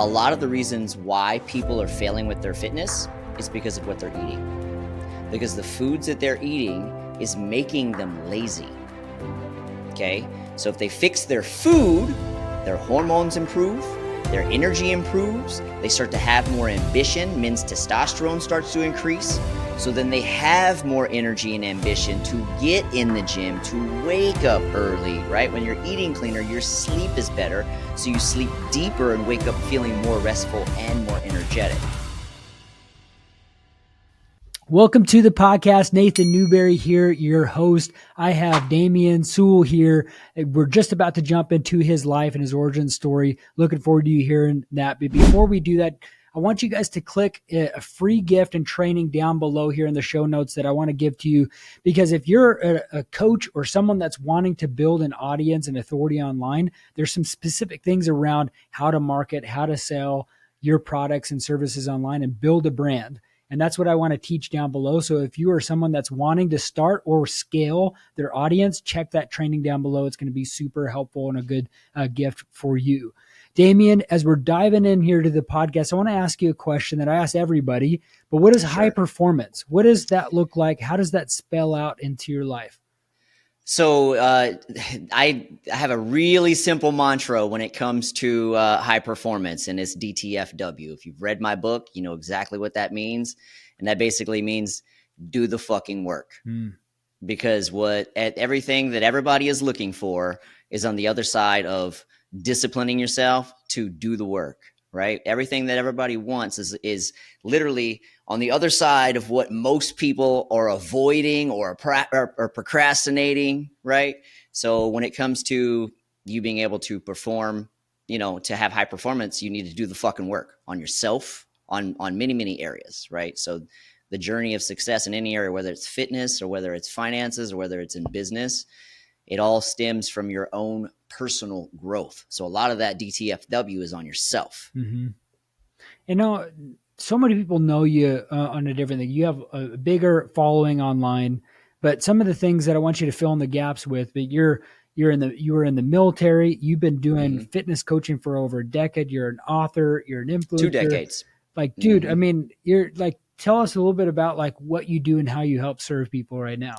A lot of the reasons why people are failing with their fitness is because of what they're eating. Because the foods that they're eating is making them lazy. Okay? So if they fix their food, their hormones improve, their energy improves, they start to have more ambition, men's testosterone starts to increase. So then they have more energy and ambition to get in the gym, to wake up early, right? When you're eating cleaner, your sleep is better. So you sleep deeper and wake up feeling more restful and more energetic. Welcome to the podcast. Nathan Newberry here, your host. I have Daymond Sewall here. We're just about to jump into his life and his origin story. Looking forward to you hearing that. But before we do that, I want you guys to click a free gift and training down below here in the show notes that I want to give to you. Because if you're a coach or someone that's wanting to build an audience and authority online, there's some specific things around how to market, how to sell your products and services online and build a brand. And that's what I want to teach down below. So if you are someone that's wanting to start or scale their audience, check that training down below. It's going to be super helpful and a good gift for you. Daymond, as we're diving in here to the podcast, I want to ask you a question that I ask everybody, but what is high performance? What does that look like? How does that spell out into your life? So I have a really simple mantra when it comes to high performance, and it's DTFW. If you've read my book, you know exactly what that means. And that basically means do the fucking work. Because everything that everybody is looking for is on the other side of disciplining yourself to do the work, right? Everything that everybody wants is literally on the other side of what most people are avoiding or procrastinating, right? So when it comes to you being able to perform, to have high performance, you need to do the fucking work on yourself, on many, many areas, right? So the journey of success in any area, whether it's fitness or whether it's finances or whether it's in business, it all stems from your own personal growth. So a lot of that DTFW is on yourself. So many people know you on a different thing. You have a bigger following online, but some of the things that I want you to fill in the gaps with, but you were in the military. You've been doing fitness coaching for over a decade. You're an author. You're an influencer. 2 decades. Like, dude, I mean, you're like, tell us a little bit about like what you do and how you help serve people right now.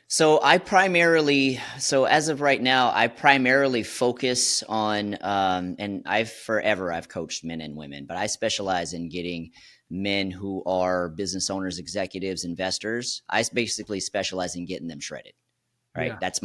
So as of right now, I primarily focus on, and I've coached men and women, but I specialize in getting men who are business owners, executives, investors. I basically specialize in getting them shredded, right? Yeah. That's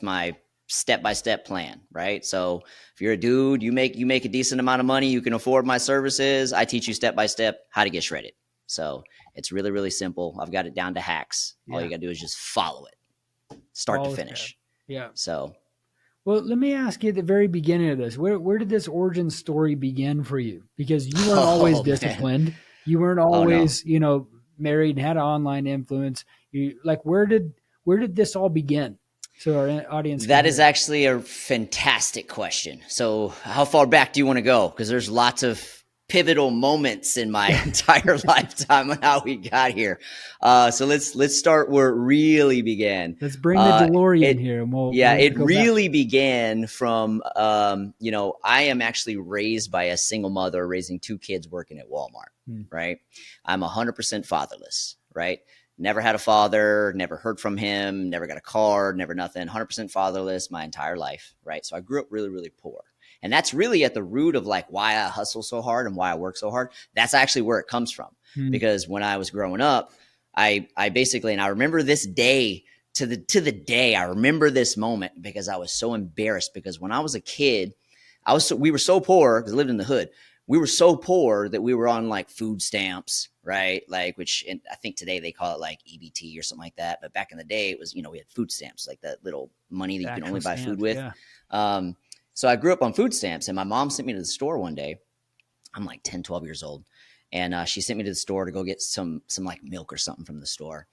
my step-by-step plan, right? So if you're a dude, you make a decent amount of money, you can afford my services. I teach you step-by-step how to get shredded. So it's really, really simple. I've got it down to hacks. Yeah. All you got to do is just follow it, start to finish. Yeah. So, well, let me ask you at the very beginning of this, where did this origin story begin for you? Because you weren't always disciplined. Man. You weren't always, married and had an online influence. Where did this all begin? So our audience. That is actually a fantastic question. So how far back do you want to go? Because there's lots of pivotal moments in my entire lifetime on how we got here. So let's start where it really began. Let's bring the DeLorean here. And it really began from, I am actually raised by a single mother raising 2 kids working at Walmart, right? I'm 100% fatherless, right? Never had a father, never heard from him, never got a card, never nothing, 100% fatherless my entire life, right? So I grew up really, really poor. And that's really at the root of like why I hustle so hard and why I work so hard. That's actually where it comes from. Because when I was growing up, I basically, and I remember this day to the day, I remember this moment because I was so embarrassed because when I was a kid, we were so poor because I lived in the hood. We were so poor that we were on like food stamps, right? Like, and I think today they call it like EBT or something like that. But back in the day, it was, we had food stamps, like that little money that you can only buy food with. Yeah. So I grew up on food stamps, and my mom sent me to the store one day. I'm like 10, 12 years old. And she sent me to the store to go get some like milk or something from the store.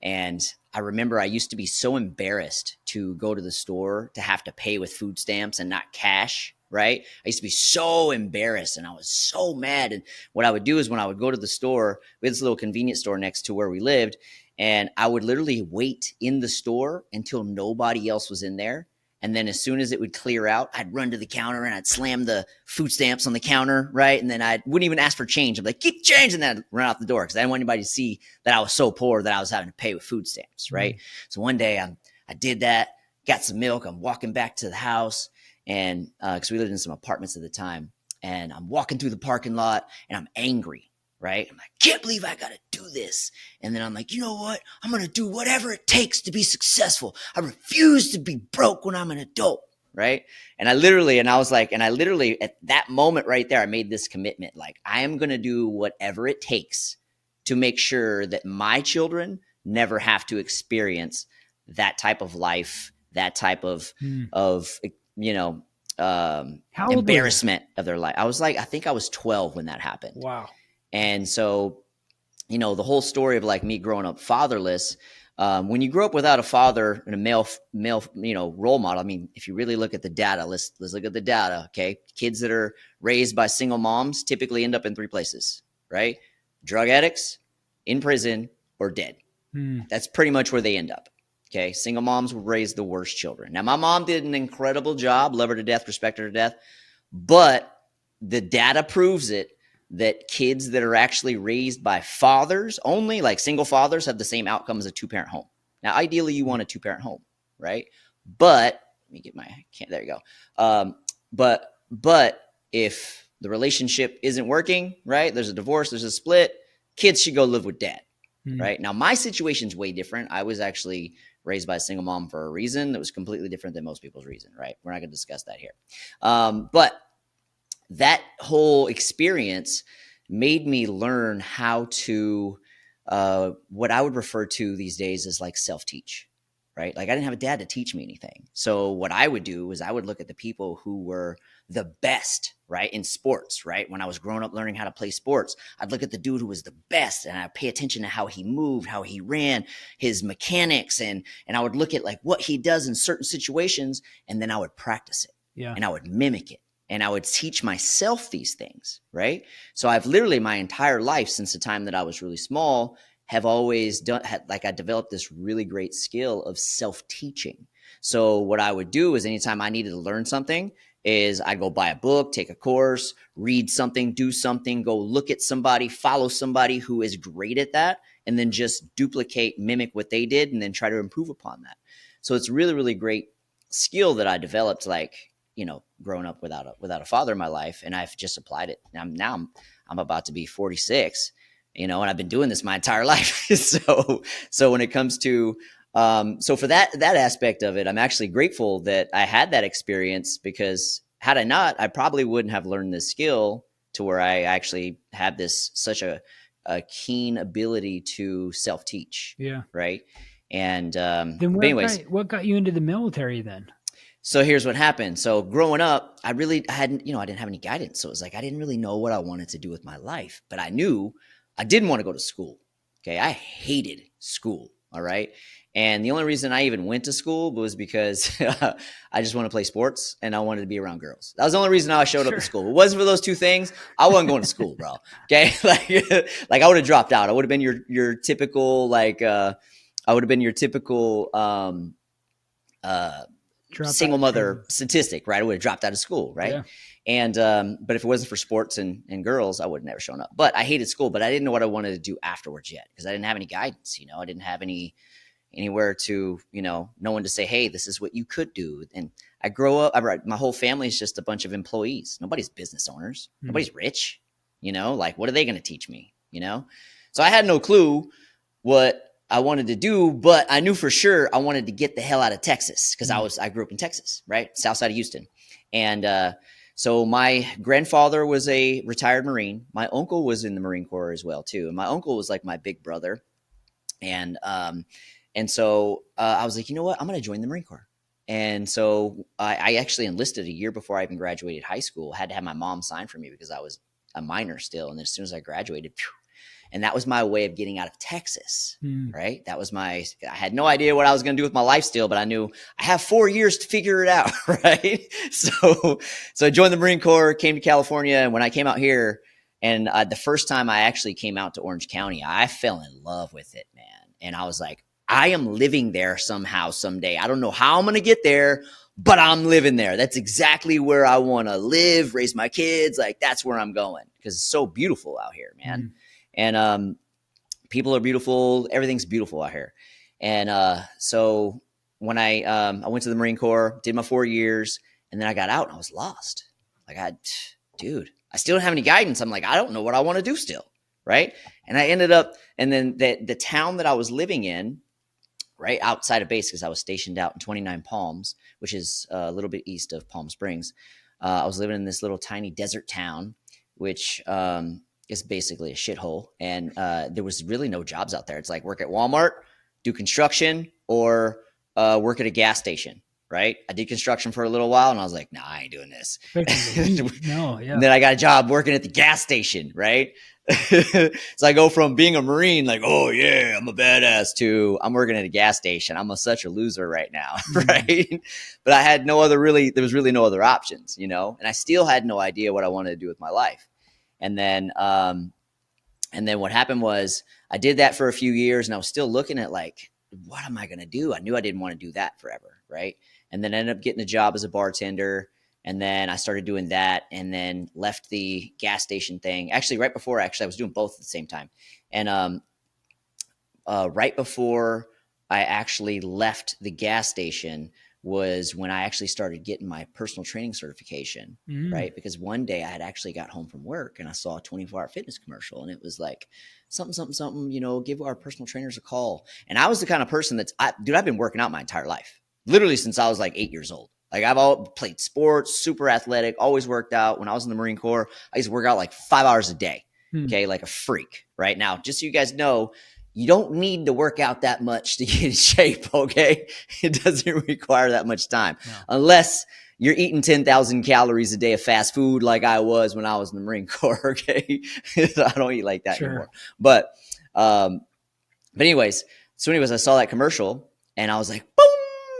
And I remember I used to be so embarrassed to go to the store to have to pay with food stamps and not cash, right? I used to be so embarrassed and I was so mad. And what I would do is when I would go to the store, we had this little convenience store next to where we lived, and I would literally wait in the store until nobody else was in there. And then as soon as it would clear out, I'd run to the counter and I'd slam the food stamps on the counter, right? And then I wouldn't even ask for change. I'm like, keep change. And then I'd run out the door because I didn't want anybody to see that I was so poor that I was having to pay with food stamps, right? So one day I did that, got some milk. I'm walking back to the house and because we lived in some apartments at the time. And I'm walking through the parking lot and I'm angry, right? I'm like, can't believe I got to do this. And then I'm like, you know what? I'm going to do whatever it takes to be successful. I refuse to be broke when I'm an adult, right? And I literally at that moment right there, I made this commitment. Like, I am going to do whatever it takes to make sure that my children never have to experience that type of life, that type of embarrassment of their life. I think I was 12 when that happened. Wow. And so, the whole story of like me growing up fatherless, when you grow up without a father and a male, role model, I mean, if you really look at the data, let's look at the data. Okay. Kids that are raised by single moms typically end up in 3 places, right? Drug addicts, in prison, or dead. That's pretty much where they end up. Okay. Single moms will raise the worst children. Now, my mom did an incredible job, love her to death, respect her to death, but the data proves it that kids that are actually raised by fathers only, like single fathers, have the same outcome as a 2-parent home. Now, ideally, you want a 2-parent home, right? But let me get there you go. But if the relationship isn't working, right? There's a divorce, there's a split, kids should go live with dad, right? Now, my situation's way different. I was actually raised by a single mom for a reason that was completely different than most people's reason, right? We're not going to discuss that here. But that whole experience made me learn how to, what I would refer to these days as like self-teach, right? Like I didn't have a dad to teach me anything. So what I would do is I would look at the people who were the best, right, in sports, right? When I was growing up learning how to play sports, I'd look at the dude who was the best and I'd pay attention to how he moved, how he ran, his mechanics, and I would look at like what he does in certain situations, and then I would practice it. Yeah. And I would mimic it. And I would teach myself these things, right? So I've literally my entire life since the time that I was really small have always I developed this really great skill of self-teaching. So what I would do is anytime I needed to learn something is I'd go buy a book, take a course, read something, do something, go look at somebody, follow somebody who is great at that, and then just duplicate, mimic what they did, and then try to improve upon that. So it's really, really great skill that I developed, growing up without a father in my life, and I've just applied it. I'm about to be 46, and I've been doing this my entire life. So when it comes to so for that aspect of it, I'm actually grateful that I had that experience, because had I not, I probably wouldn't have learned this skill to where I actually have such a keen ability to self-teach. Yeah. Right. And then what got you into the military then? So here's what happened. So growing up, I didn't have any guidance. So it was like, I didn't really know what I wanted to do with my life, but I knew I didn't want to go to school. Okay. I hated school. All right. And the only reason I even went to school was because I just want to play sports and I wanted to be around girls. That was the only reason I showed up to school. If it wasn't for those 2 things, I wasn't going to school, bro. Okay. Like I would have dropped out. I would have been your typical, single mother statistic, right? I would have dropped out of school, right? Yeah. And but if it wasn't for sports and girls, I would have never shown up. But I hated school, but I didn't know what I wanted to do afterwards yet, because I didn't have any guidance. I didn't have anywhere to, no one to say, hey, this is what you could do. And I grow up, my whole family is just a bunch of employees. Nobody's business owners. Nobody's rich. What are they going to teach me? So I had no clue what I wanted to do, but I knew for sure I wanted to get the hell out of Texas, because I grew up in Texas, right? South side of Houston. And so my grandfather was a retired Marine. My uncle was in the Marine Corps as well too. And my uncle was like my big brother. And so I was like, you know what? I'm going to join the Marine Corps. And so I actually enlisted a year before I even graduated high school. I had to have my mom sign for me because I was a minor still. And then as soon as I graduated, and that was my way of getting out of Texas, right? I had no idea what I was going to do with my life still, but I knew I have 4 years to figure it out, right? So I joined the Marine Corps, came to California, and when I came out here, and the first time I actually came out to Orange County, I fell in love with it, man. And I was like, I am living there somehow, someday. I don't know how I'm going to get there, but I'm living there. That's exactly where I want to live, raise my kids. Like that's where I'm going because it's so beautiful out here, man. And people are beautiful. Everything's beautiful out here. And so when I went to the Marine Corps, did my 4 years, and then I got out and I was lost. Like dude, I still don't have any guidance. I'm like, I don't know what I want to do still, right? And I ended up, and then the town that I was living in, right outside of base, because I was stationed out in 29 Palms, which is a little bit east of Palm Springs. I was living in this little tiny desert town, which is basically a shithole. And there was really no jobs out there. It's like work at Walmart, do construction, or work at a gas station, right? I did construction for a little while, and I was like, nah, I ain't doing this. No, yeah. And then I got a job working at the gas station, right? So I go from being a Marine, like, oh yeah, I'm a badass, to I'm working at a gas station. I'm such a loser right now, right? But I had there was really no other options, you know? And I still had no idea what I wanted to do with my life. And then what happened was I did that for a few years, and I was still looking at like, what am I going to do? I knew I didn't want to do that forever, right? And then I ended up getting a job as a bartender. And then I started doing that, and then left the gas station thing. Actually, right before, I was doing both at the same time. And right before I actually left the gas station was when I actually started getting my personal training certification, right? Because one day I had actually got home from work and I saw a 24-hour fitness commercial, and it was like something, you know, give our personal trainers a call. And I was the kind of person I've been working out my entire life, literally since I was like 8 years old. Like I've all played sports, super athletic, always worked out. When I was in the Marine Corps, I used to work out like 5 hours a day. Okay. Like a freak right now, just so you guys know, you don't need to work out that much to get in shape. Okay. It doesn't require that much time unless you're eating 10,000 calories a day of fast food. Like I was when I was in the Marine Corps. Okay. I don't eat like that anymore, but anyways, I saw that commercial and I was like, boom,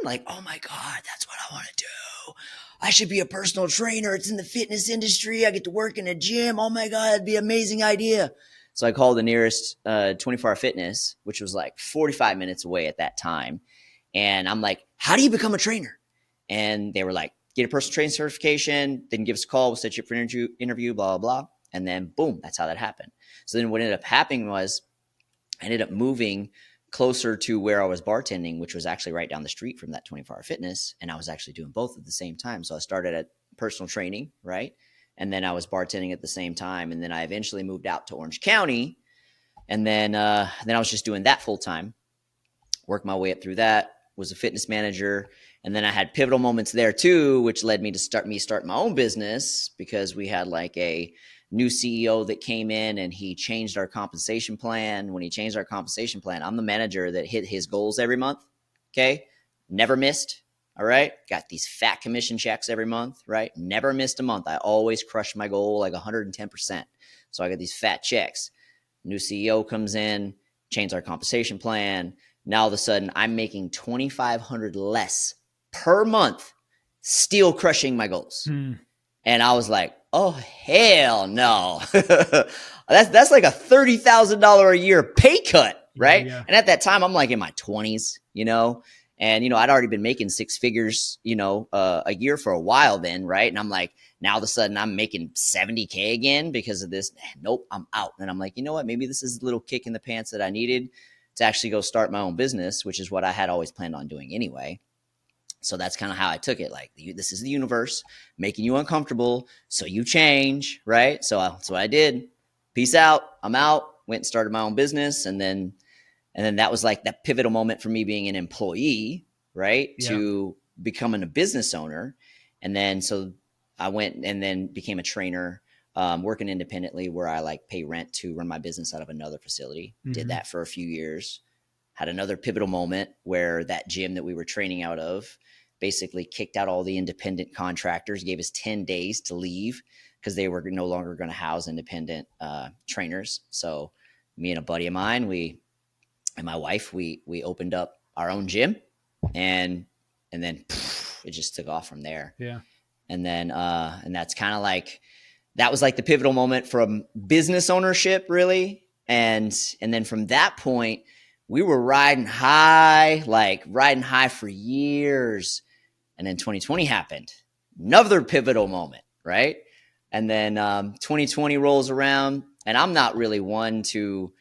like, oh my God, that's what I want to do. I should be a personal trainer. It's in the fitness industry. I get to work in a gym. Oh my God, it'd be an amazing idea. So I called the nearest 24-hour fitness, which was like 45 minutes away at that time. And I'm like, how do you become a trainer? And they were like, get a personal training certification, then give us a call, we'll set you up for an interview, blah, blah, blah. And then boom, that's how that happened. So then what ended up happening was I ended up moving closer to where I was bartending, which was actually right down the street from that 24-hour fitness. And I was actually doing both at the same time. So I started at personal training, right? And then I was bartending at the same time. And then I eventually moved out to Orange County. And then I was just doing that full time, worked my way up through that, was a fitness manager. And then I had pivotal moments there too, which led me to start my own business, because we had like a new CEO that came in and he changed our compensation plan. When he changed our compensation plan, I'm the manager that hit his goals every month. Okay. Never missed. All right. Got these fat commission checks every month, right? Never missed a month. I always crushed my goal like 110%. So I got these fat checks. New CEO comes in, changed our compensation plan. Now all of a sudden I'm making $2,500 less per month, still crushing my goals. And I was like, oh, hell no. That's like a $30,000 a year pay cut, right? Yeah. And at that time, I'm like in my 20s, you know? And, you know, I'd already been making six figures, you know, a year for a while then, right? And I'm like, now all of a sudden I'm making 70K again because of this. Nope, I'm out. And I'm like, you know what? Maybe this is a little kick in the pants that I needed to actually go start my own business, which is what I had always planned on doing anyway. So that's kind of how I took it. Like, this is the universe making you uncomfortable, so you change, right? So that's what I did. Peace out. I'm out. Went and started my own business, and then that was like that pivotal moment for me being an employee, right, to becoming a business owner. And then so I went and then became a trainer, working independently, where I like pay rent to run my business out of another facility. Did that for a few years. Had another pivotal moment where that gym that we were training out of basically kicked out all the independent contractors, gave us 10 days to leave because they were no longer going to house independent trainers. So me and a buddy of mine, and my wife, we opened up our own gym, and then it just took off from there. Yeah. And then and that's kind of like, that was like the pivotal moment from business ownership, really. And then from that point, we were riding high for years. And then 2020 happened, another pivotal moment, right? And then 2020 rolls around, and I'm not really one to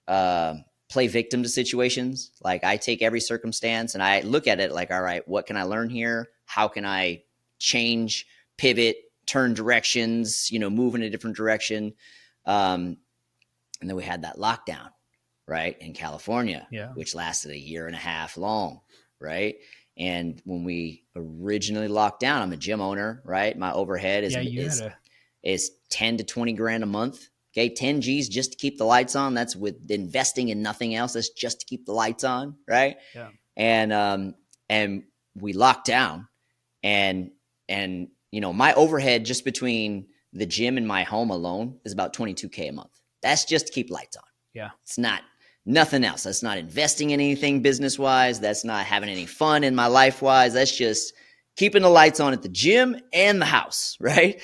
play victim to situations. Like, I take every circumstance and I look at it like, all right, what can I learn here? How can I change, pivot, turn directions, move in a different direction? And then we had that lockdown, right, in California, which lasted a year and a half long, right? And when we originally locked down, I'm a gym owner, right? My overhead is 10 to 20 grand a month. Okay, 10 G's just to keep the lights on. That's with investing in nothing else. That's just to keep the lights on, right? Yeah. And we locked down, and my overhead just between the gym and my home alone is about $22K a month. That's just to keep lights on. Yeah. It's not nothing else. That's not investing in anything business wise. That's not having any fun in my life wise. That's just keeping the lights on at the gym and the house, right?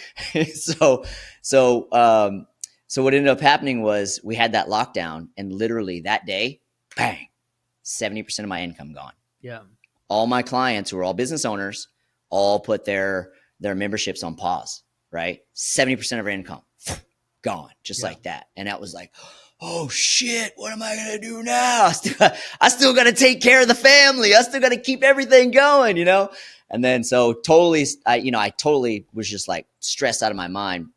So what ended up happening was we had that lockdown, and literally that day, bang, 70% of my income gone. Yeah. All my clients, who are all business owners, all put their memberships on pause, right? 70% of our income gone, just like that. And that was like, oh shit, what am I going to do now? I still got to take care of the family. I still got to keep everything going, And then so totally, I totally was just like stressed out of my mind.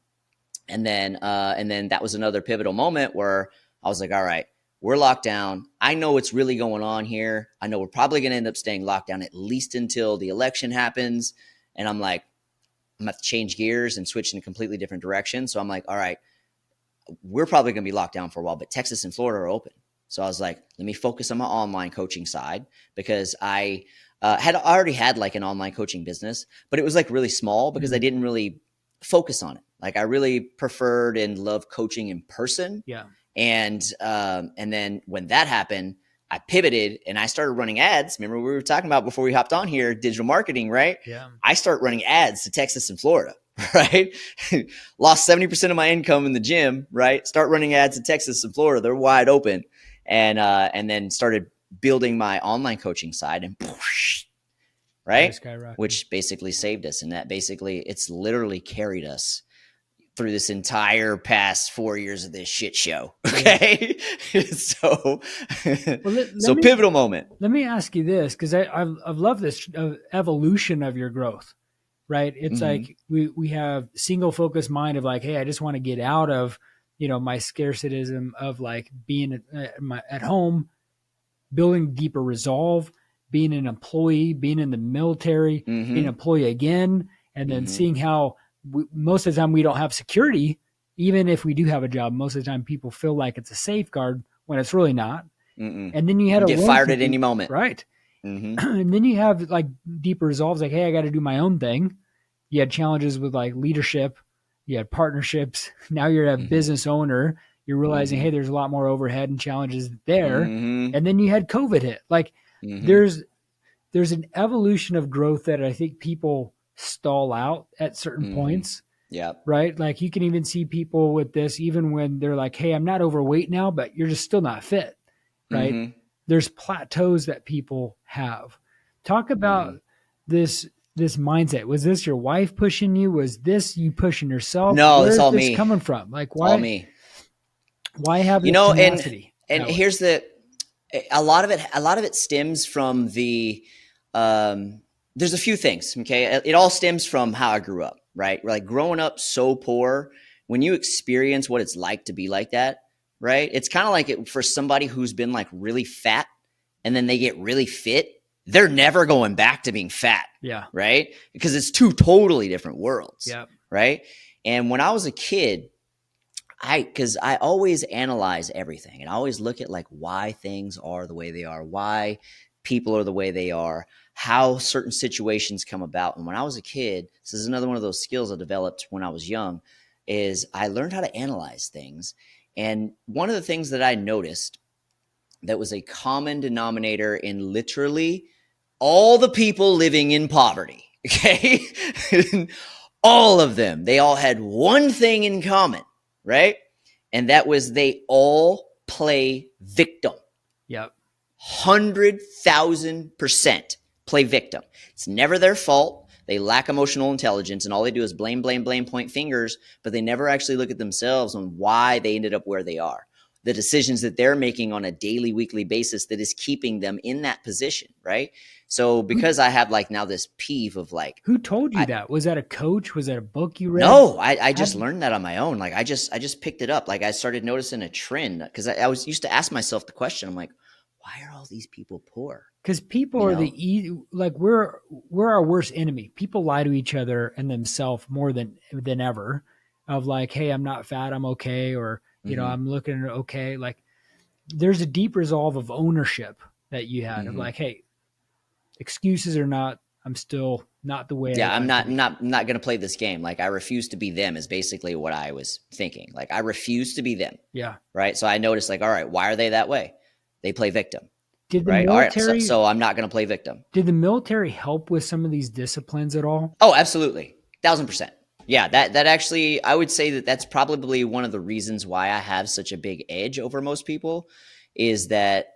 And then that was another pivotal moment where I was like, all right, we're locked down. I know what's really going on here. I know we're probably going to end up staying locked down at least until the election happens. And I'm like, I'm going to have to change gears and switch in a completely different direction. So I'm like, all right, we're probably going to be locked down for a while, but Texas and Florida are open. So I was like, let me focus on my online coaching side, because I already had like an online coaching business, but it was like really small because I didn't really focus on it. Like, I really preferred and loved coaching in person. Yeah. And then when that happened, I pivoted and I started running ads. Remember, we were talking about before we hopped on here, digital marketing, right? Yeah. I started running ads to Texas and Florida, right? Lost 70% of my income in the gym, right? Start running ads to Texas and Florida. They're wide open. And then started building my online coaching side, and right? Which basically saved us. And that basically, it's literally carried us through this entire past 4 years of this shit show. Okay. Yeah. So pivotal moment. Let me ask you this, because I've loved this evolution of your growth, right? It's like we have single focus mind of like, hey, I just want to get out of, my scarcitism of like being at home, building deeper resolve, being an employee, being in the military, being an employee again, and then seeing how most of the time we don't have security. Even if we do have a job, most of the time people feel like it's a safeguard when it's really not. And then you had to get fired at any moment. Right. And then you have like deeper resolves, like, hey, I got to do my own thing. You had challenges with like leadership. You had partnerships. Now you're a business owner. You're realizing, hey, there's a lot more overhead and challenges there. And then you had COVID hit. Like there's an evolution of growth that I think people stall out at certain points. Yeah. Right. Like you can even see people with this, even when they're like, hey, I'm not overweight now, but you're just still not fit. Right. There's plateaus that people have. Talk about this mindset. Was this your wife pushing you? Was this you pushing yourself? No, it's all me. Coming from? Like, why? All me. Why have this tenacity? And here's a lot of it stems from the there's a few things. Okay, it all stems from how I grew up. Right, like growing up so poor. When you experience what it's like to be like that, right? It's kind of like for somebody who's been like really fat and then they get really fit. They're never going back to being fat. Yeah. Right. Because it's two totally different worlds. Yeah. Right. And when I was a kid, because I always analyze everything and I always look at like why things are the way they are, why people are the way they are, how certain situations come about. And when I was a kid, this is another one of those skills I developed when I was young, is I learned how to analyze things. And one of the things that I noticed that was a common denominator in literally all the people living in poverty, okay? All of them, they all had one thing in common, right? And that was they all play victim. Yep. 100,000%. play victim. It's never their fault. They lack emotional intelligence, and all they do is blame, blame, blame, point fingers, but they never actually look at themselves on why they ended up where they are. The decisions that they're making on a daily, weekly basis that is keeping them in that position, right? So because I have like now this peeve of like, who told you that? Was that a coach? Was that a book you read? No, I just learned that on my own. Like I just picked it up. Like I started noticing a trend because I was used to ask myself the question. I'm like, why are all these people poor? Because people are we're our worst enemy. People lie to each other and themselves more than ever. Of like, hey, I'm not fat, I'm okay, or I'm looking okay. Like, there's a deep resolve of ownership that you had of like, hey, excuses or not, I'm still not the way. Yeah, I'm not going to play this game. Like I refuse to be them is basically what I was thinking. Like I refuse to be them. Yeah. Right. So I noticed like, all right, why are they that way? They play victim. Did the right. military? All right. So I'm not going to play victim. Did the military help with some of these disciplines at all? Oh, absolutely. 1,000%. Yeah, that actually, I would say that that's probably one of the reasons why I have such a big edge over most people is that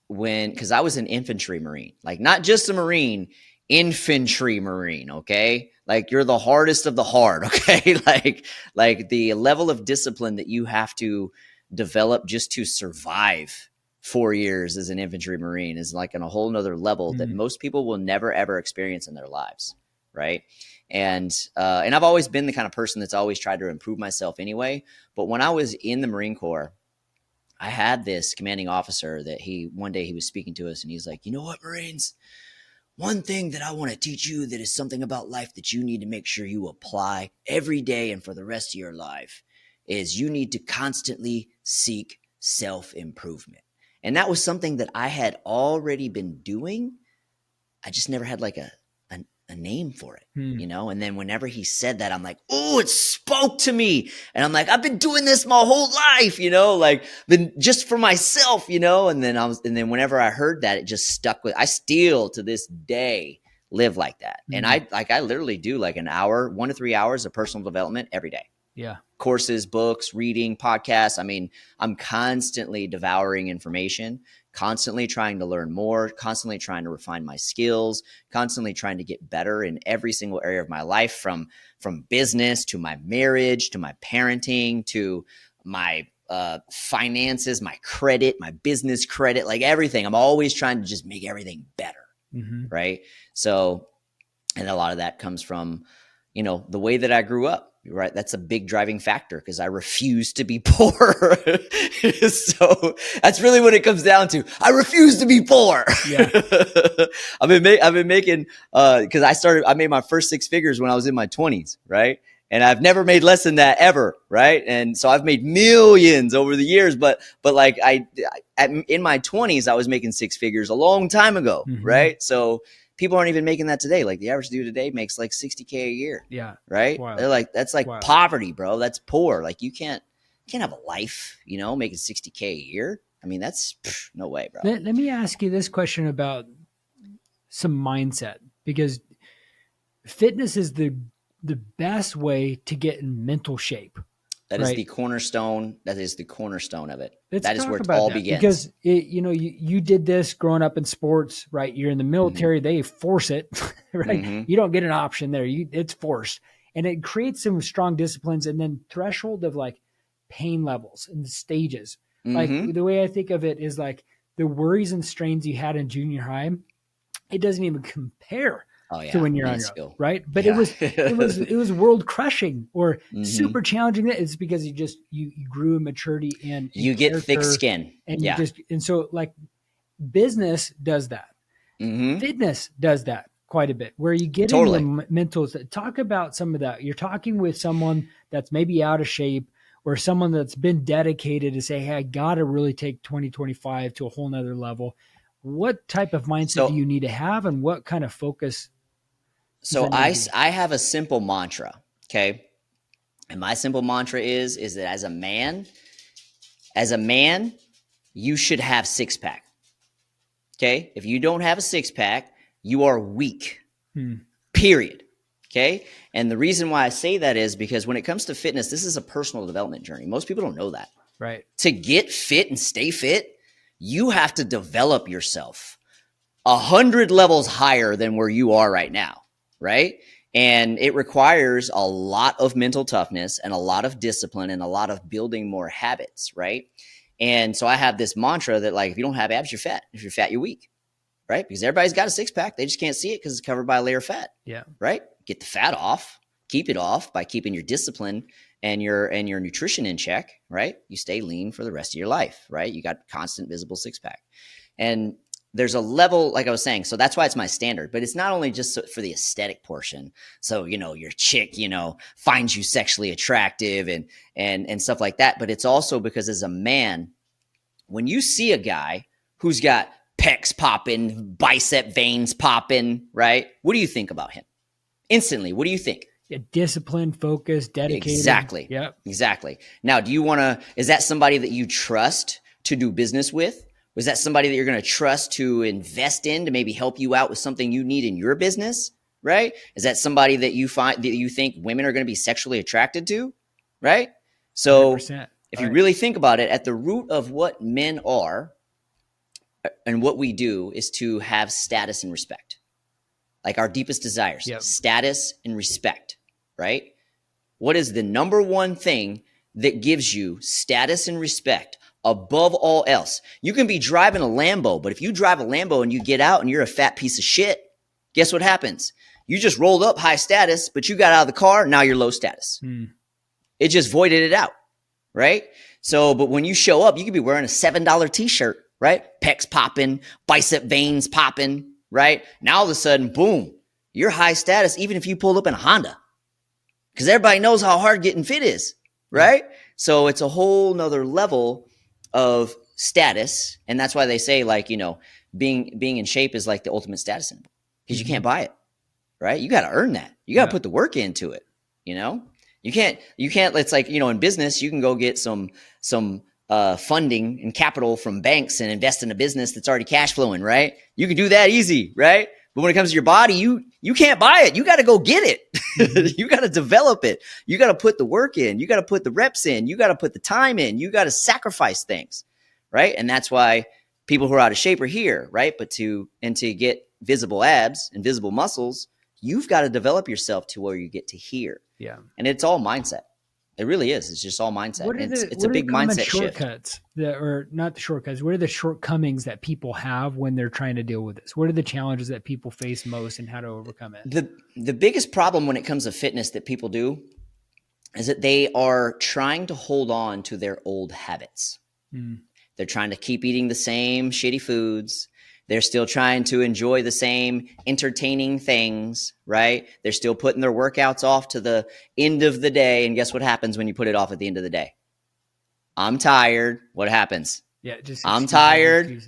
because I was an infantry Marine, like not just a Marine, infantry Marine, okay? Like you're the hardest of the hard, okay? like the level of discipline that you have to develop just to survive 4 years as an infantry Marine is like on a whole nother level that most people will never, ever experience in their lives, right? And I've always been the kind of person that's always tried to improve myself anyway. But when I was in the Marine Corps, I had this commanding officer that one day he was speaking to us and he's like, you know what, Marines, one thing that I want to teach you that is something about life that you need to make sure you apply every day and for the rest of your life is you need to constantly seek self-improvement. And that was something that I had already been doing. I just never had like a name for it, and then whenever he said that, I'm like, oh, it spoke to me. And I'm like, I've been doing this my whole life, like been just for myself, and then whenever I heard that, it just stuck I still to this day live like that. And I literally do like 1 to 3 hours of personal development every day. Yeah. Courses, books, reading, podcasts. I mean, I'm constantly devouring information, constantly trying to learn more, constantly trying to refine my skills, constantly trying to get better in every single area of my life, from business to my marriage, to my parenting, to my finances, my credit, my business credit, like everything. I'm always trying to just make everything better. Right. So, and a lot of that comes from, the way that I grew up. Right. That's a big driving factor because I refuse to be poor. So that's really what it comes down to. I refuse to be poor. Yeah. I've been making, because I made my first 6 figures when I was in my 20s. Right. And I've never made less than that ever. Right. And so I've made millions over the years, but like in my 20s, I was making 6 figures a long time ago. Right. So people aren't even making that today. Like the average dude today makes like $60K a year. Yeah. Right. Wild. They're like, that's like poverty, bro. That's poor. Like you can't have a life, making $60K a year. I mean, that's no way, bro. Let me ask you this question about some mindset, because fitness is the best way to get in mental shape. That is the cornerstone. That is the cornerstone of it. Let's that is where it about all that, begins. Because you did this growing up in sports, right? You're in the military; they force it, right? You don't get an option there. It's forced, and it creates some strong disciplines, and then threshold of like pain levels and stages. Like the way I think of it is like the worries and strains you had in junior high. It doesn't even compare to when you're on your own, right? But it was world crushing or super challenging. It's because you grew in maturity and you get thick skin, and so like business does that, fitness does that quite a bit, where you get into the mentals. Talk about some of that. You're talking with someone that's maybe out of shape, or someone that's been dedicated to say, hey, I got to really take 2025 to a whole nother level. What type of mindset do you need to have, and what kind of focus? So I have a simple mantra, okay? And my simple mantra is that as a man, you should have 6-pack. Okay? If you don't have a 6-pack, you are weak. Period. Okay? And the reason why I say that is because when it comes to fitness, this is a personal development journey. Most people don't know that. Right. To get fit and stay fit, you have to develop yourself 100 levels higher than where you are right now, right? And it requires a lot of mental toughness and a lot of discipline and a lot of building more habits, right? And so I have this mantra that, like, if you don't have abs, you're fat. If you're fat, you're weak, right? Because everybody's got a six pack. They just can't see it because it's covered by a layer of fat. Yeah. Right? Get the fat off, keep it off by keeping your discipline and your nutrition in check, right? You stay lean for the rest of your life, right? You got constant visible six pack. And there's a level, like I was saying, so that's why it's my standard, but it's not only just for the aesthetic portion. So, your chick, finds you sexually attractive and stuff like that. But it's also because, as a man, when you see a guy who's got pecs popping, bicep veins popping, right? What do you think about him? Instantly, what do you think? Yeah, disciplined, focused, dedicated. Exactly. Yep. Exactly. Now, is that somebody that you trust to do business with? Was that somebody that you're going to trust to invest in, to maybe help you out with something you need in your business, right? Is that somebody that you think women are going to be sexually attracted to, right? So 100%. if you really think about it, at the root of what men are and what we do is to have status and respect. Like our deepest desires, Yep. Status and respect, right? What is the number one thing that gives you status and respect above all else? You can be driving a Lambo, but if you drive a Lambo and you get out and you're a fat piece of shit, guess what happens? You just rolled up high status, but you got out of the car, now you're low status. It just voided it out, right? So, but when you show up, you could be wearing a $7 t-shirt, right? Pecs popping, bicep veins popping, right? Now all of a sudden, boom, you're high status, even if you pulled up in a Honda, because everybody knows how hard getting fit is, right? So it's a whole nother level of status. And that's why they say, like, being in shape is like the ultimate status symbol, because you can't buy it, right? You got to earn that. You got to put the work into it. You can't, it's like, in business, you can go get some funding and capital from banks and invest in a business that's already cash flowing, right? You can do that easy, right? But when it comes to your body, you can't buy it. You got to go get it. You got to develop it. You got to put the work in. You got to put the reps in. You got to put the time in. You got to sacrifice things, right? And that's why people who are out of shape are here, right? But to get visible abs and visible muscles, you've got to develop yourself to where you get to here. Yeah. And it's all mindset. It really is. It's just all mindset. It's a big mindset shortcuts shift. Or not the shortcuts. What are the shortcomings that people have when they're trying to deal with this? What are the challenges that people face most and how to overcome it? The biggest problem when it comes to fitness that people do is that they are trying to hold on to their old habits. They're trying to keep eating the same shitty foods. They're still trying to enjoy the same entertaining things, right? They're still putting their workouts off to the end of the day. And guess what happens when you put it off at the end of the day? I'm tired. What happens? Yeah, just I'm tired.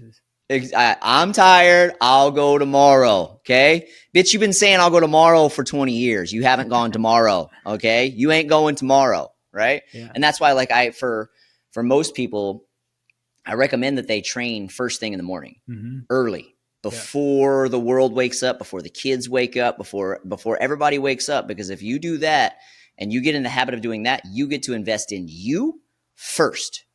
I'm tired. I'll go tomorrow. Okay. Bitch, you've been saying I'll go tomorrow for 20 years. You haven't gone tomorrow. Okay. You ain't going tomorrow. Right. Yeah. And that's why, like, for most people, I recommend that they train first thing in the morning, early, before the world wakes up, before the kids wake up, before everybody wakes up. Because if you do that and you get in the habit of doing that, you get to invest in you first,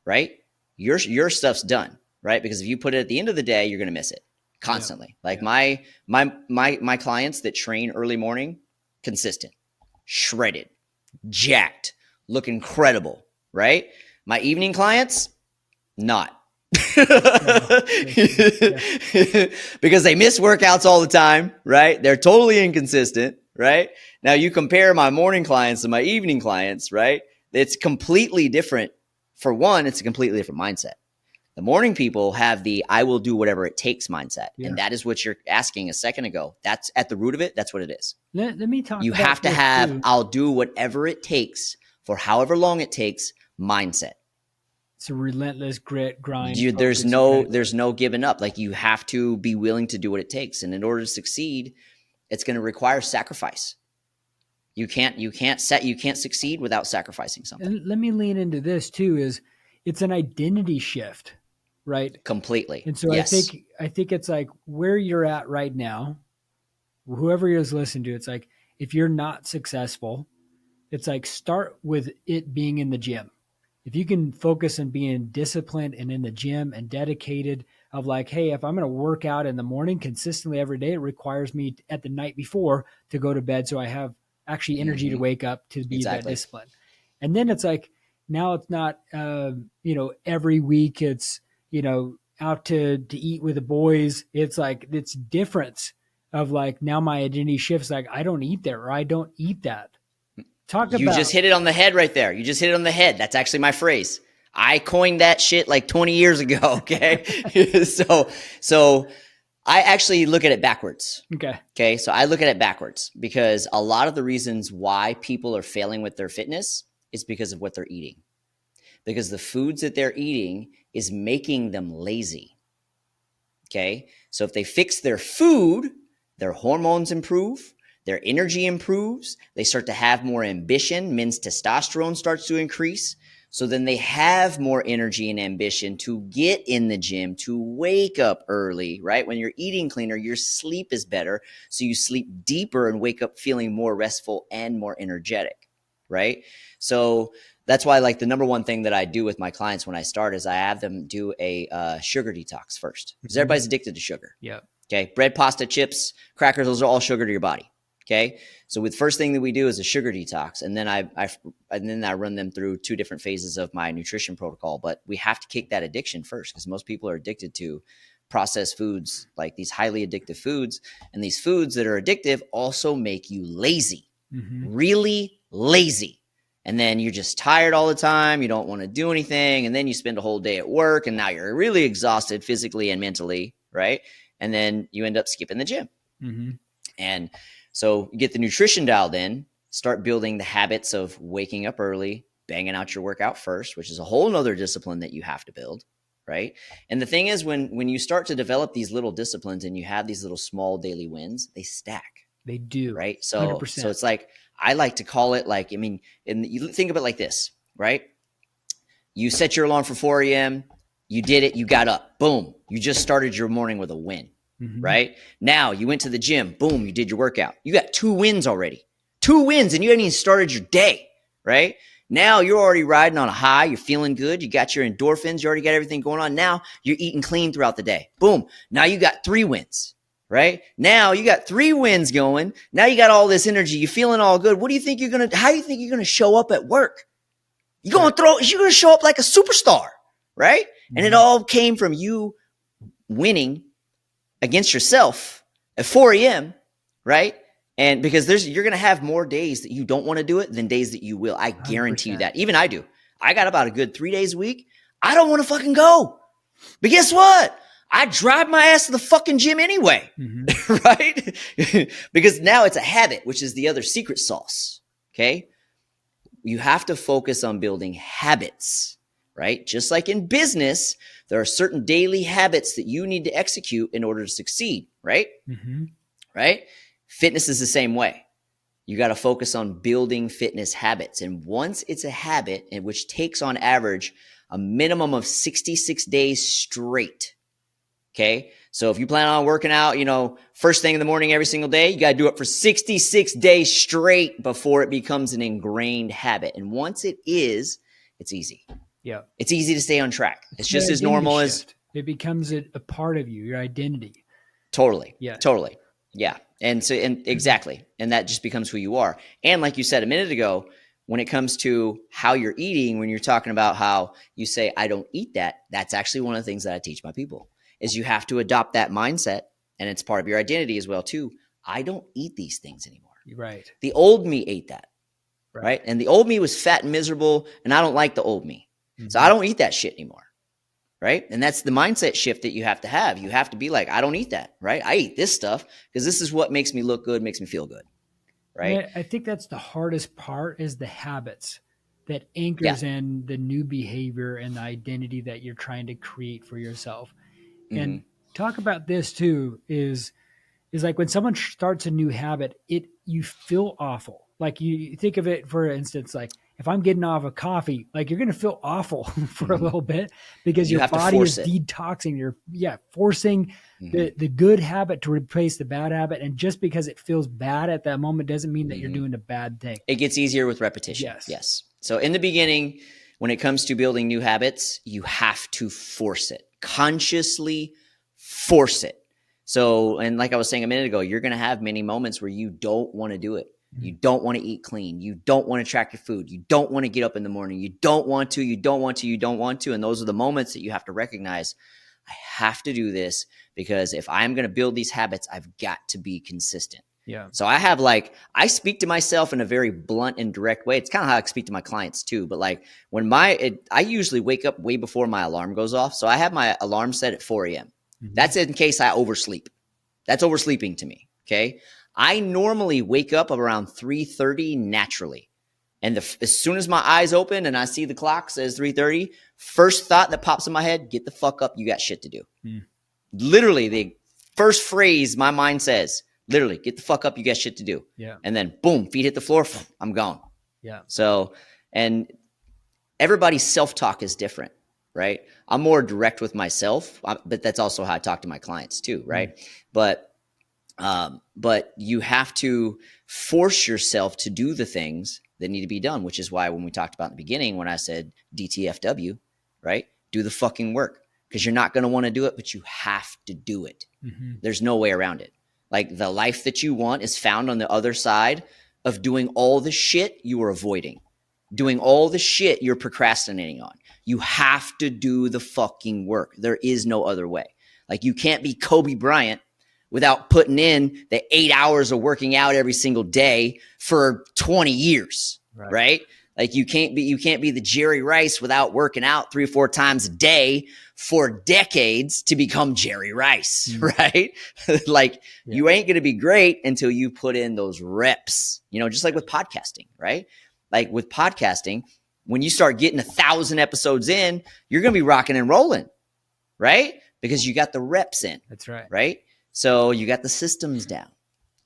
right? Your stuff's done, right? Because if you put it at the end of the day, you're going to miss it constantly. My clients that train early morning, consistent, shredded, jacked, look incredible, right? My evening clients, not. Because they miss workouts all the time, right? They're totally inconsistent, right? Now you compare my morning clients to my evening clients, right? It's completely different. For one, it's a completely different mindset. The morning people have the I will do whatever it takes mindset. Yeah. And that is what you're asking a second ago. That's at the root of it. That's what it is. Let me talk. You have to have I'll do whatever it takes for however long it takes mindset. It's a relentless grit, grind. There's no giving up. Like, you have to be willing to do what it takes. And in order to succeed, it's going to require sacrifice. You can't succeed without sacrificing something. And let me lean into this too, it's an identity shift, right? Completely. And so yes. I think it's like where you're at right now, whoever is listening to, it's like, if you're not successful, it's like, start with it being in the gym. If you can focus on being disciplined and in the gym and dedicated of like, hey, if I'm going to work out in the morning consistently every day, it requires me at the night before to go to bed. So I have actually energy to wake up to be that discipline. And then it's like, now it's not, every week it's, out to eat with the boys. It's like, it's different of like, now my identity shifts. Like, I don't eat there, or I don't eat that. You just hit it on the head right there. You just hit it on the head. That's actually my phrase. I coined that shit like 20 years ago. Okay. So I actually look at it backwards. Okay. So I look at it backwards because a lot of the reasons why people are failing with their fitness is because of what they're eating, because the foods that they're eating is making them lazy. Okay. So if they fix their food, their hormones improve, their energy improves, they start to have more ambition, men's testosterone starts to increase. So then they have more energy and ambition to get in the gym, to wake up early, right? When you're eating cleaner, your sleep is better. So you sleep deeper and wake up feeling more restful and more energetic, right? So that's why, like, the number one thing that I do with my clients when I start is I have them do a sugar detox first, because everybody's addicted to sugar. Yeah. Okay. Bread, pasta, chips, crackers, those are all sugar to your body. Okay. So with first thing that we do is a sugar detox. And then I run them through 2 different phases of my nutrition protocol, but we have to kick that addiction first, because most people are addicted to processed foods, like these highly addictive foods. And these foods that are addictive also make you lazy, really lazy. And then you're just tired all the time. You don't want to do anything. And then you spend a whole day at work and now you're really exhausted physically and mentally. Right. And then you end up skipping the gym. And so you get the nutrition dialed in, start building the habits of waking up early, banging out your workout first, which is a whole nother discipline that you have to build, right? And the thing is, when you start to develop these little disciplines and you have these little small daily wins, they stack. They do. Right? So 100%. So it's like, I like to call it like, and you think of it like this, right? You set your alarm for 4 a.m., you did it, you got up, boom, you just started your morning with a win. Right? Now you went to the gym, boom, you did your workout. You got 2 wins already. 2 wins and you haven't even started your day, right? Now you're already riding on a high. You're feeling good. You got your endorphins. You already got everything going on. Now you're eating clean throughout the day. Boom. Now you got 3 wins, right? Now you got 3 wins going. Now you got all this energy. You're feeling all good. How do you think you're going to show up at work? You're going to show up like a superstar, right? And it all came from you winning against yourself at 4 a.m., right? And because you're going to have more days that you don't want to do it than days that you will. I guarantee 100%. You that. Even I do. I got about a good 3 days a week. I don't want to fucking go. But guess what? I drive my ass to the fucking gym anyway, right? Because now it's a habit, which is the other secret sauce, okay? You have to focus on building habits, right? Just like in business, there are certain daily habits that you need to execute in order to succeed, right? Right? Fitness is the same way. You got to focus on building fitness habits. And once it's a habit, and which takes on average a minimum of 66 days straight, okay? So if you plan on working out, first thing in the morning every single day, you got to do it for 66 days straight before it becomes an ingrained habit. And once it is, it's easy. Yeah. It's easy to stay on track. It's just as normal as it becomes a part of you, your identity. Totally. Yeah. Totally. Yeah. And exactly. And that just becomes who you are. And like you said a minute ago, when it comes to how you're eating, when you're talking about how you say, I don't eat that, that's actually one of the things that I teach my people is you have to adopt that mindset. And it's part of your identity as well, too. I don't eat these things anymore. Right. The old me ate that. Right. And the old me was fat and miserable. And I don't like the old me. So I don't eat that shit anymore, right? And that's the mindset shift that you have to have. You have to be like, I don't eat that, right? I eat this stuff because this is what makes me look good, makes me feel good, right? I think that's the hardest part is the habits that anchors in the new behavior and the identity that you're trying to create for yourself. And talk about this too is like when someone starts a new habit, you feel awful. Like you think of it, for instance, like if I'm getting off of coffee, like you're going to feel awful for a little bit because your body is detoxing. You're forcing the good habit to replace the bad habit. And just because it feels bad at that moment doesn't mean that you're doing a bad thing. It gets easier with repetition. Yes. So in the beginning, when it comes to building new habits, you have to force it. Consciously force it. So, and like I was saying a minute ago, you're going to have many moments where you don't want to do it. You don't want to eat clean. You don't want to track your food. You don't want to get up in the morning. You don't want to. And those are the moments that you have to recognize. I have to do this because if I'm going to build these habits, I've got to be consistent. Yeah. So I speak to myself in a very blunt and direct way. It's kind of how I speak to my clients too. But like when I usually wake up way before my alarm goes off. So I have my alarm set at 4 a.m. That's in case I oversleep. That's oversleeping to me. Okay. I normally wake up around 3:30 naturally. And as soon as my eyes open and I see the clock says 3:30, first thought that pops in my head, get the fuck up. You got shit to do. Literally the first phrase my mind says, literally, get the fuck up. You got shit to do. Yeah. And then boom, feet hit the floor. I'm gone. Yeah. So, and everybody's self-talk is different, right? I'm more direct with myself, but that's also how I talk to my clients too, right? But you have to force yourself to do the things that need to be done, which is why when we talked about in the beginning, when I said DTFW, right? Do the fucking work because you're not going to want to do it, but you have to do it. There's no way around it. Like the life that you want is found on the other side of doing all the shit you are avoiding, doing all the shit you're procrastinating on. You have to do the fucking work. There is no other way. Like you can't be Kobe Bryant without putting in the 8 hours of working out every single day for 20 years, right? Like you can't be the Jerry Rice without working out 3 or 4 times a day for decades to become Jerry Rice, right? Like you ain't going to be great until you put in those reps, just like with podcasting, right? Like with podcasting, when you start getting 1,000 episodes in, you're going to be rocking and rolling, right? Because you got the reps in. That's right. Right? So you got the systems down.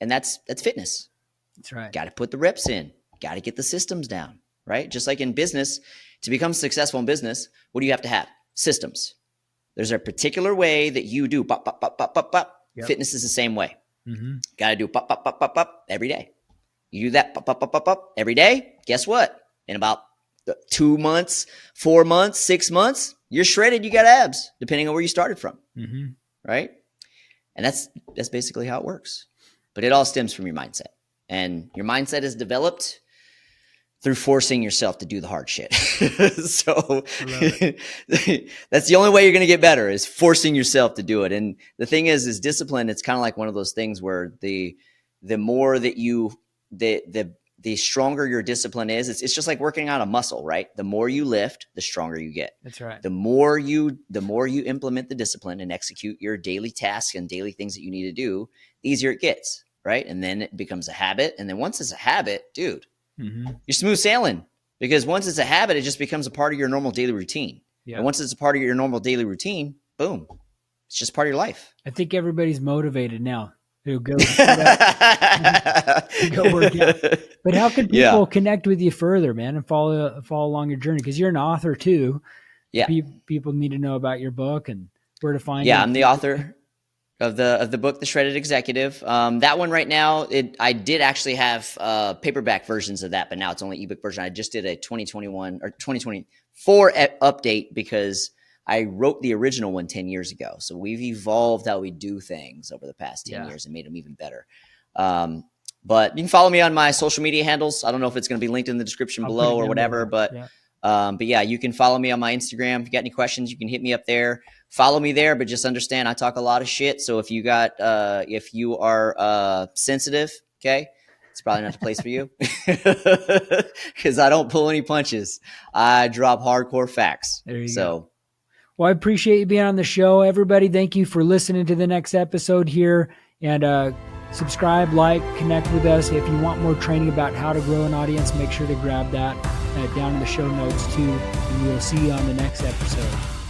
And that's fitness. That's right. Got to put the reps in. Got to get the systems down, right? Just like in business, to become successful in business, what do you have to have? Systems. There's a particular way that you do pop, pop, pop, pop, pop, pop. Yep. Fitness is the same way. Got to do pop, pop, pop, pop, pop every day. You do that pop, pop, pop, pop, pop every day. Guess what? In about 2 months, 4 months, 6 months, you're shredded. You got abs, depending on where you started from, right? And that's basically how it works. But it all stems from your mindset. And your mindset is developed through forcing yourself to do the hard shit. So that's the only way you're going to get better is forcing yourself to do it. And the thing is discipline. It's kind of like one of those things where the more that the stronger your discipline is, it's just like working on a muscle, right? The more you lift, the stronger you get. That's right. The more you implement the discipline and execute your daily tasks and daily things that you need to do, the easier it gets, right? And then it becomes a habit. And then once it's a habit, dude, you're smooth sailing because once it's a habit, it just becomes a part of your normal daily routine. And once it's a part of your normal daily routine, boom, it's just part of your life. I think everybody's motivated now. Go work out. But how can people connect with you further, man, and follow along your journey? Because you're an author too. Yeah. People need to know about your book and where to find it. Yeah, I'm the author of the book, The Shredded Executive. That one right now, I did actually have paperback versions of that, but now it's only ebook version. I just did a 2021 or 2024 update because I wrote the original one 10 years ago. So we've evolved how we do things over the past 10 years and made them even better. But you can follow me on my social media handles. I don't know if it's going to be linked in the description below or whatever, but yeah, you can follow me on my Instagram. If you got any questions, you can hit me up there. Follow me there, but just understand I talk a lot of shit. So if you are sensitive, okay, it's probably not the place for you because I don't pull any punches. I drop hardcore facts. There you go. Well, I appreciate you being on the show. Everybody, thank you for listening to the next episode here. And subscribe, like, connect with us. If you want more training about how to grow an audience, make sure to grab that down in the show notes too. And we'll see you on the next episode.